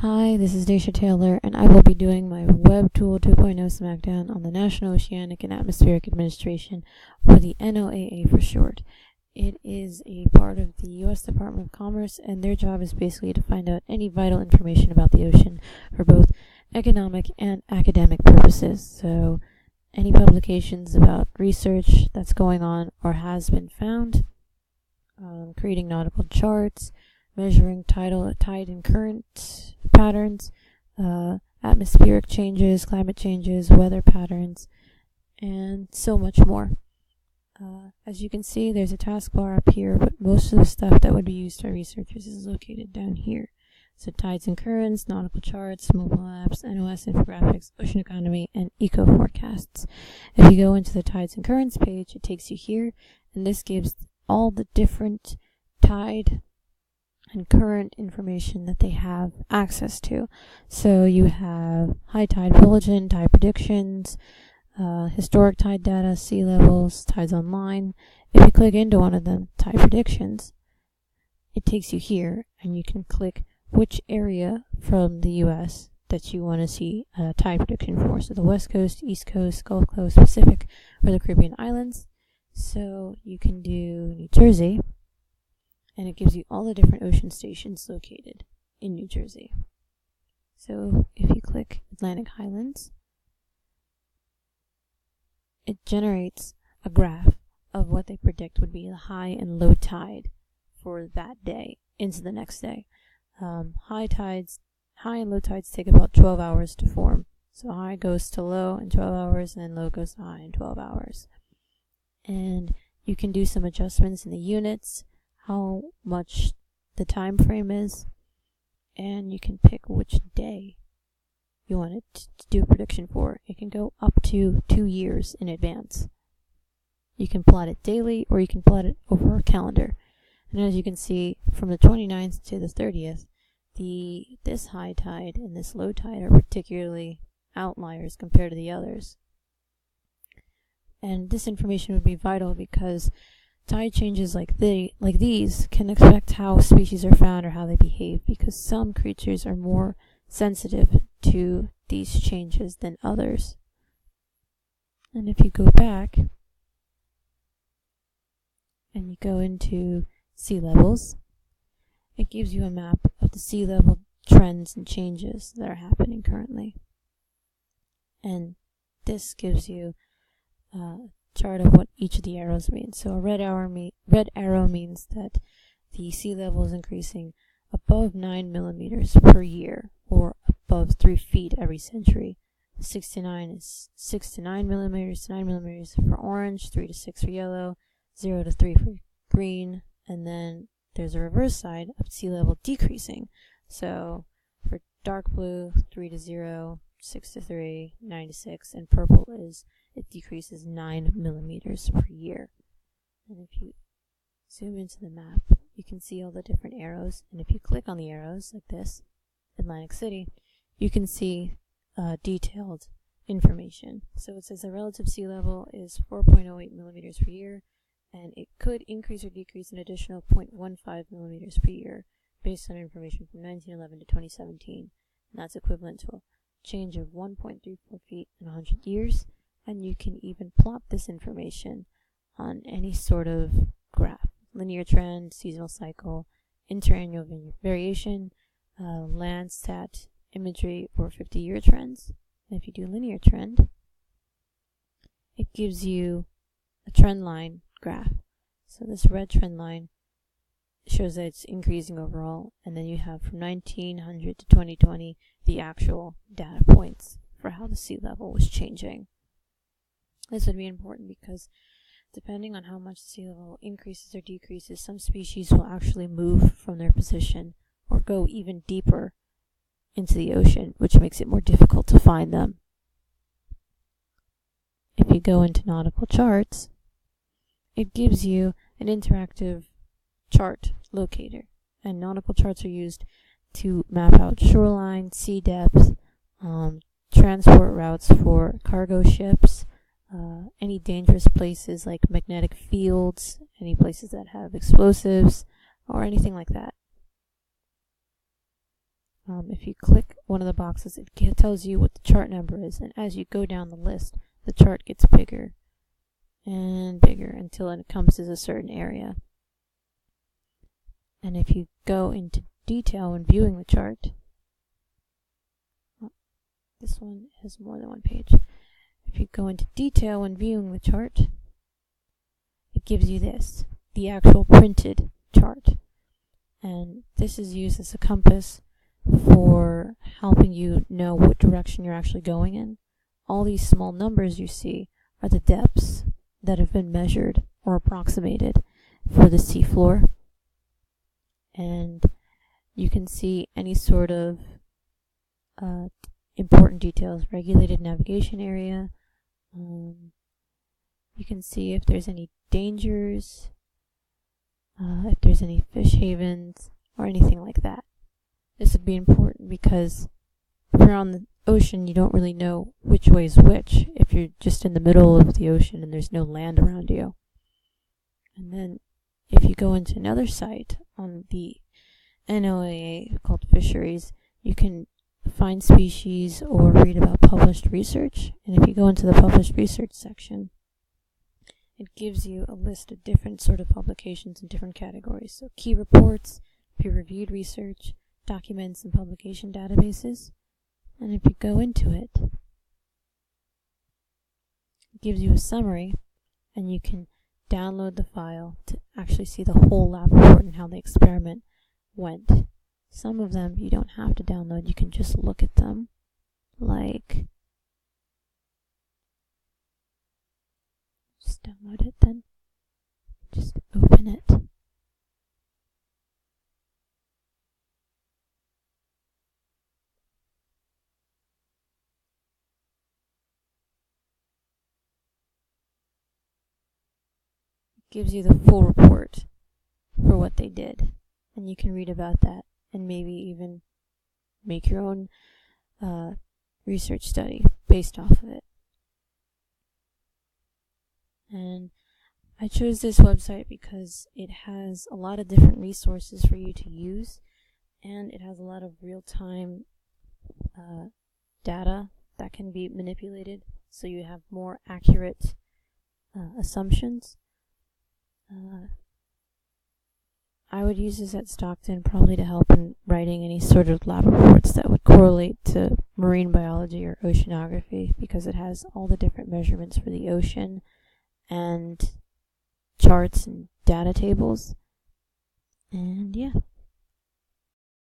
Hi, this is Daisha Taylor, and I will be doing my Web Tool 2.0 Smackdown on the National Oceanic and Atmospheric Administration, or the NOAA for short. It is a part of the U.S. Department of Commerce, and their job is basically to find out any vital information about the ocean for both economic and academic purposes. So, any publications about research that's going on or has been found, creating nautical charts, measuring tide and current patterns, atmospheric changes, climate changes, weather patterns, and so much more. As you can see, there's a taskbar up here, but most of the stuff that would be used by researchers is located down here. So tides and currents, nautical charts, mobile apps, NOS infographics, ocean economy, and eco forecasts. If you go into the tides and currents page, it takes you here, and this gives all the different tide and current information that they have access to. So you have high tide bulletin, tide predictions, historic tide data, sea levels, tides online. If you click into one of them, tide predictions, it takes you here, and you can click which area from the US that you want to see a tide prediction for. So the West Coast, East Coast, Gulf Coast, Pacific, or the Caribbean Islands. So you can do New Jersey, and it gives you all the different ocean stations located in New Jersey. So if you click Atlantic Highlands, it generates a graph of what they predict would be the high and low tide for that day into the next day. High and low tides take about 12 hours to form. So high goes to low in 12 hours, and then low goes to high in 12 hours. And you can do some adjustments in the units, how much the time frame is, and you can pick which day you want it to do a prediction for. It can go up to 2 years in advance. You can plot it daily, or you can plot it over a calendar. And as you can see, from the 29th to the 30th, this high tide and this low tide are particularly outliers compared to the others. And this information would be vital because tide changes like these can affect how species are found or how they behave, because some creatures are more sensitive to these changes than others. And if you go back and you go into sea levels, it gives you a map of the sea level trends and changes that are happening currently. And this gives you a chart of what each of the arrows means. So a red arrow means that the sea level is increasing above 9 millimeters per year, or above 3 feet every century. 6 to 9 is 6 to 9 millimeters to 9 millimeters for orange, 3 to 6 for yellow, 0 to 3 for green, and then there's a reverse side of sea level decreasing. So for dark blue, 3 to 0, 6 to 3, 9 to 6, and purple is it decreases 9 millimeters per year. And if you zoom into the map, you can see all the different arrows, and if you click on the arrows like this, Atlantic City, you can see detailed information. So it says the relative sea level is 4.08 millimeters per year, and it could increase or decrease an additional 0.15 millimeters per year based on information from 1911 to 2017. And that's equivalent to a change of 1.34 feet in 100 years. And you can even plot this information on any sort of graph: linear trend, seasonal cycle, interannual variation, Landsat imagery, or 50-year trends. And if you do linear trend, it gives you a trend line graph. So this red trend line shows that it's increasing overall, and then you have from 1900 to 2020 the actual data points for how the sea level was changing. This would be important because depending on how much the sea level increases or decreases, some species will actually move from their position or go even deeper into the ocean, which makes it more difficult to find them. If you go into nautical charts, it gives you an interactive chart locator, and nautical charts are used to map out shoreline, sea depth, transport routes for cargo ships, any dangerous places like magnetic fields, any places that have explosives, or anything like that. if you click one of the boxes, it tells you what the chart number is, and as you go down the list, the chart gets bigger and bigger until it encompasses a certain area. And if you go into detail when viewing the chart, this one has more than one page. If you go into detail when viewing the chart, it gives you this, the actual printed chart. And this is used as a compass for helping you know what direction you're actually going in. All these small numbers you see are the depths that have been measured or approximated for the seafloor. And you can see any sort of important details, regulated navigation area. You can see if there's any dangers, if there's any fish havens, or anything like that. This would be important because if you're on the ocean, you don't really know which way is which if you're just in the middle of the ocean and there's no land around you. And then if you go into another site on the NOAA called Fisheries, you can find species or read about published research. And if you go into the published research section, it gives you a list of different sort of publications in different categories. So key reports, peer-reviewed research, documents and publication databases. And if you go into it, it gives you a summary, and you can download the file to actually see the whole lab report and how the experiment went. Some of them you don't have to download, you can just look at them, like, just download it then, just open it. It gives you the full report for what they did, and you can read about that and maybe even make your own research study based off of it. And I chose this website because it has a lot of different resources for you to use, and it has a lot of real-time data that can be manipulated so you have more accurate assumptions. I would use this at Stockton probably to help in writing any sort of lab reports that would correlate to marine biology or oceanography, because it has all the different measurements for the ocean and charts and data tables. And yeah.